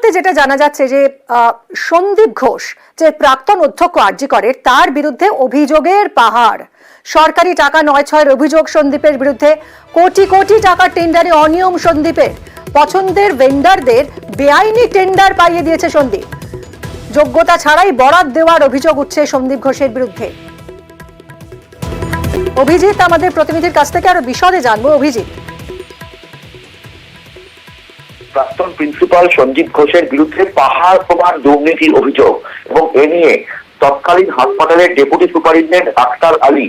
মুহূর্তে যেটা জানা যাচ্ছে যে সন্দীপ ঘোষ যে প্রাক্তন অধ্যক্ষ আরজি করের, তার বিরুদ্ধে অভিযোগের পাহাড়। সরকারি টাকা ৯/৬ অভিযোগ সন্দীপের বিরুদ্ধে। কোটি কোটি টাকার টেন্ডারে অনিয়ম সন্দীপের। পছন্দের ভেন্ডারদের বেআইনি টেন্ডার পাইয়ে দিয়েছে সন্দীপ। যোগ্যতা ছাড়াই বরাত দেওয়ার অভিযোগ উঠছে সন্দীপ ঘোষের বিরুদ্ধে। অভিজিৎ আমাদের প্রতিনিধির কাছ থেকে আরো বিশদে জানবো। অভিজিৎ, প্রাক্তন প্রিন্সিপাল সঞ্জীব ঘোষের বিরুদ্ধে পাহাড় প্রমাণ দুর্নীতির অভিযোগ এবং এ নিয়ে তৎকালীন হাসপাতালের ডেপুটি সুপারিনটেন্ডেন্ট আক্তার আলী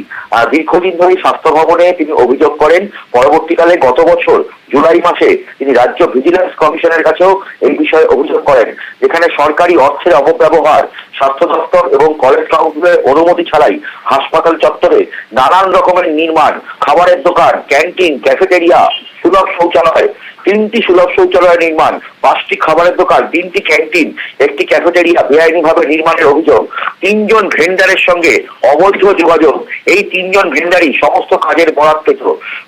দীর্ঘদিন ধরে স্বাস্থ্য ভবনে তিনি অভিযোগ করেন। পরবর্তীকালে গত বছর জুলাই মাসে তিনি রাজ্য ভিজিলেন্স কমিশনের কাছেও এই বিষয়ে অভিযোগ করেন, যেখানে সরকারি অর্থের অপব্যবহার, স্বাস্থ্য দপ্তর এবং কলেজ কাউন্সিলের অনুমতি ছাড়াই হাসপাতাল চত্বরে নানান রকমের নির্মাণ, খাবারের দোকান, ক্যান্টিন, ক্যাফেটেরিয়া, সুলভ শৌচালয়, 3টি সুলভ শৌচালয় নির্মাণ, 5টি খাবারের দোকান, 3টি ক্যান্টিন, 1টি ক্যাফেটেরিয়া বেআইনিভাবে নির্মাণের অভিযোগ। 3 জন ভেন্ডারের সঙ্গে অবৈধ যোগাযোগ। এই 3 জন ভেন্ডারই সমস্ত কাজের বরাত পেত।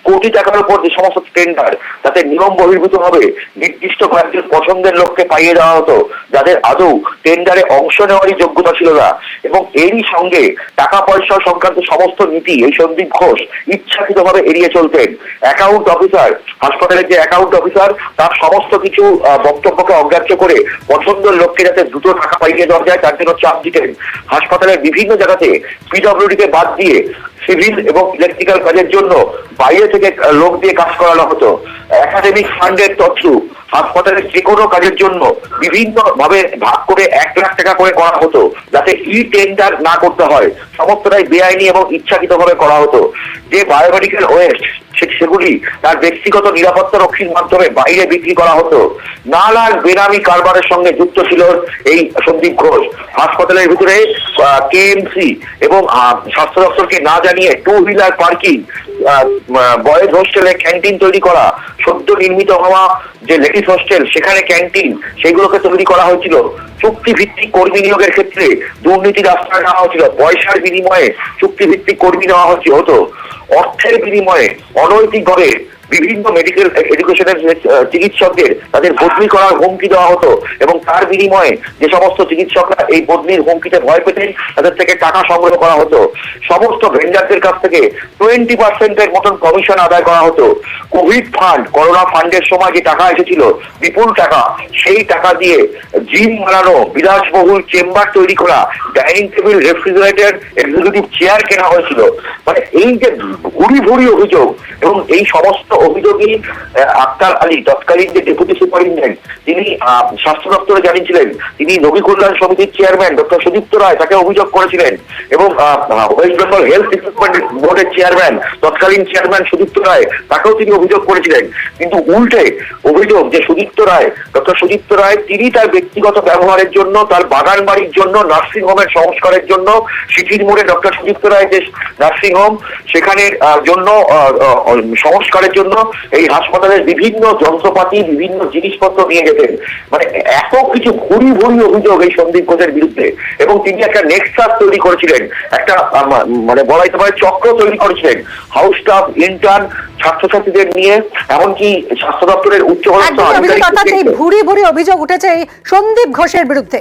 কোটি টাকার উপর যে সমস্ত টেন্ডার, তাতে নিয়ম বহির্ভূত ভাবে নির্দিষ্ট কয়েকজন পছন্দের লোককে পাইয়ে দেওয়া হতো, যাদের আদৌ টেন্ডারে অংশ নেওয়ারই যোগ্যতা ছিল না। এবং এরই সঙ্গে টাকা পয়সা সংক্রান্ত সমস্ত নীতি এই সন্দীপ ঘোষ ইচ্ছাকৃতভাবে এড়িয়ে চলতেন। অ্যাকাউন্ট অফিসার, হাসপাতালের যে অ্যাকাউন্ট অফিসার, তার সমস্ত কিছু বক্তব্যকে অগ্রাহ্য করে পছন্দের লোককে যাতে দ্রুত টাকা পাইয়ে দেওয়া যায় তার জন্য চাপ দিতেন। হাসপাতালের বিভিন্ন জায়গাতে পিডব্লিউডিকে বাদ দিয়ে সিভিল এবং ইলেকট্রিক্যাল কাজের জন্য বাইরে থেকে লোক দিয়ে কাজ করানো হতো। একাডেমিক ফান্ডের তথ্য হাসপাতালের যে কোনো কাজের জন্য বিভিন্ন ভাবে ভাগ করে 1 লাখ টাকা করে করা হতো, যাতে টেন্ডার না করতে হয়। সমস্তটাই বেআইনি এবং ইচ্ছাকৃতভাবে করা হতো। যে বায়োমেডিক্যাল ওয়েস্ট সেগুলি তার ব্যক্তিগত নিরাপত্তা রক্ষীর মাধ্যমে বাইরে বিক্রি করা হতো। নানান বেনামি কারবারের সঙ্গে যুক্ত ছিল এই সন্দীপ ঘোষ। হাসপাতালের ভিতরে কেএমসি এবং স্বাস্থ্য দপ্তরকে না জানিয়ে 2 হুইলার পার্কিং, বয়েজ হোস্টেলে ক্যান্টিন তৈরি করা, সদ্য নির্মিত হওয়া যে লেডিস হোস্টেল সেখানে ক্যান্টিন, সেগুলোকে তৈরি করা হয়েছিল। চুক্তিভিত্তিক কর্মী নিয়োগের ক্ষেত্রে দুর্নীতির আশ্রয় নেওয়া হয়েছিল। পয়সার বিনিময়ে চুক্তিভিত্তিক কর্মী নেওয়া হতো। অর্থের বিনিময়ে অনৈতিকভাবে বিভিন্ন মেডিকেল এডুকেশনের চিকিৎসকদের তাদের বদলি করার হুমকি দেওয়া হতো এবং তার বিনিময়ে যে সমস্ত চিকিৎসকরা এই বদলির হুমকিতে ভয় পেতেন তাদের থেকে টাকা সংগ্রহ করা হতো। সমস্ত ভেন্ডারদের কাছ থেকে 20% মতন কমিশন আদায় করা হতো। কোভিড ফান্ড, করোনা ফান্ডের সময় যে টাকা এসেছিল বিপুল টাকা, সেই টাকা দিয়ে জিম বানানো, বিলাসবহুল চেম্বার তৈরি করা, dining table, refrigerator, executive chair কেনা হয়েছিল। মানে এই যে ভুরি অভিযোগ, এবং এই সমস্ত অভিযোগই আক্তার আলী তৎকালীন যে ডেপুটি সুপারিনটেন্ডেন্ট, তিনি স্বাস্থ্য দপ্তরে জানিয়েছিলেন। তিনি রোগী কল্যাণ সমিতির চেয়ারম্যান ডক্টর সুদীপ্ত রায় তাকে অভিযোগ করেছিলেন এবং ওয়েস্ট বেঙ্গল হেলথ রিক্রুটমেন্ট বোর্ডের চেয়ারম্যান, তৎকালীন চেয়ারম্যান সুদীপ্ত রায়, তাকেও তিনি অভিযোগ করেছিলেন। কিন্তু উল্টে অভিযোগ যে ডক্টর সুদীপ্ত রায় তিনি তার ব্যক্তিগত ব্যবহারের জন্য, তার বাগান বাড়ির জন্য, নার্সিং হোমের সংস্কারের জন্য, সিটির মোড়ে ডক্টর সুদীপ্ত রায় যে নার্সিং হোম, সেখানের জন্য সংস্কারের জন্য এই হাসপাতালের বিভিন্ন যন্ত্রপাতি, বিভিন্ন জিনিসপত্র নিয়ে যেতেন। মানে এত কিছু ভুরি অভিযোগ এই সন্দীপ ঘোষের বিরুদ্ধে। এবং তিনি একটা নেক্সাস তৈরি করেছিলেন, একটা মানে বলা যেতে পারে চক্র তৈরি করেছিলেন। হাউস স্টাফ, ইন্টার্ন, ছাত্রছাত্রীদের নিয়ে, এমনকি স্বাস্থ্য দপ্তরের উচ্চপদস্থ আধিকারিক। ভুরি অভিযোগ উঠেছে এই সন্দীপ ঘোষের বিরুদ্ধে।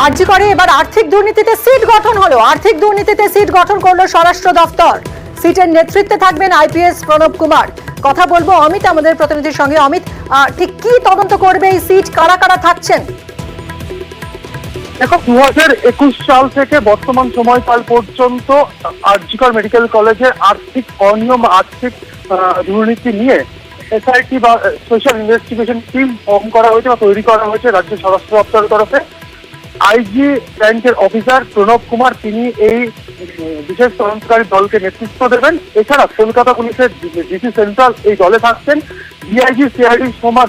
আরজি করে এবার আর্থিক দুর্নীতিতে সিট গঠন হলো। আর্থিক দুর্নীতিতে সিট গঠন করলো স্বরাষ্ট্র দপ্তর। সিটের নেতৃত্বে থাকবেন আইপিএস প্রণব কুমার। কথা বলবো অমিত আমাদের প্রতিনিধির সঙ্গে। অমিত, ঠিক কি তদন্ত করবে এই সিট, কারা কারা থাকছেন? দেখো, 2021 সাল থেকে বর্তমান সময়কাল পর্যন্ত আরজি কর মেডিকেল কলেজের আর্থিক অনিয়ম, আর্থিক দুর্নীতি নিয়ে এসআইটি বা স্পেশাল ইনভেস্টিগেশন টিম ফর্ম করা হয়েছে বা তৈরি করা হয়েছে রাজ্য স্বরাষ্ট্র দপ্তরের তরফে। আইজি র্যাঙ্কের অফিসার প্রণব কুমার তিনি এই বিশেষ তদন্তকারী দলকে নেতৃত্ব দেবেন। এছাড়া কলকাতা পুলিশের ডিসি সেন্ট্রাল এই দলে থাকছেন। ডিআইজি সিআইডি সোমা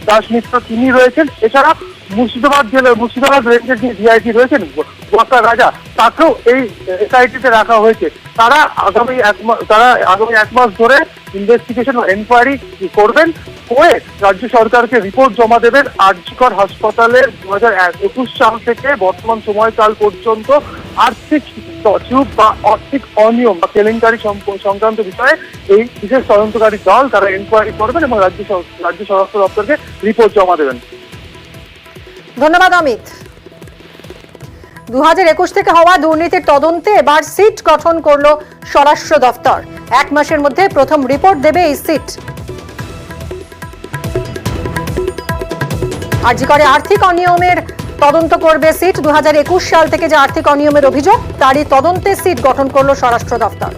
দাস মিত্র তিনি রয়েছেন। এছাড়া মুর্শিদাবাদ রেঞ্জের যে ডিআইজি রয়েছেন বক্তা রাজা, তাকেও এই এসআইটিতে রাখা হয়েছে। তারা আগামী 1 মাস ধরে ইনভেস্টিগেশন ও এনকোয়ারি করবেন, করে রাজ্য সরকারকে রিপোর্ট জমা দেবেন। আরজি কর হাসপাতালের 2021 সাল থেকে বর্তমান সময়কাল পর্যন্ত আর্থিক তছরূপ বা আর্থিক অনিয়ম বা কেলেঙ্কারি সংক্রান্ত বিষয়ে এই বিশেষ তদন্তকারী দল তারা এনকোয়ারি করবেন এবং রাজ্য স্বরাষ্ট্র দপ্তরকে রিপোর্ট জমা দেবেন। ধন্যবাদ অমিত। 2021 থেকে হওয়া দুর্নীতির তদন্তে এবার সিট গঠন করলো স্বরাষ্ট্র দপ্তর। 1 মাসের মধ্যে প্রথম রিপোর্ট দেবে এই সিট। আরজি করে আর্থিক অনিয়মের তদন্ত করবে সিট। 2021 সাল থেকে যে আর্থিক অনিয়মের অভিযোগ তারই তদন্তে সিট গঠন করলো স্বরাষ্ট্র দপ্তর।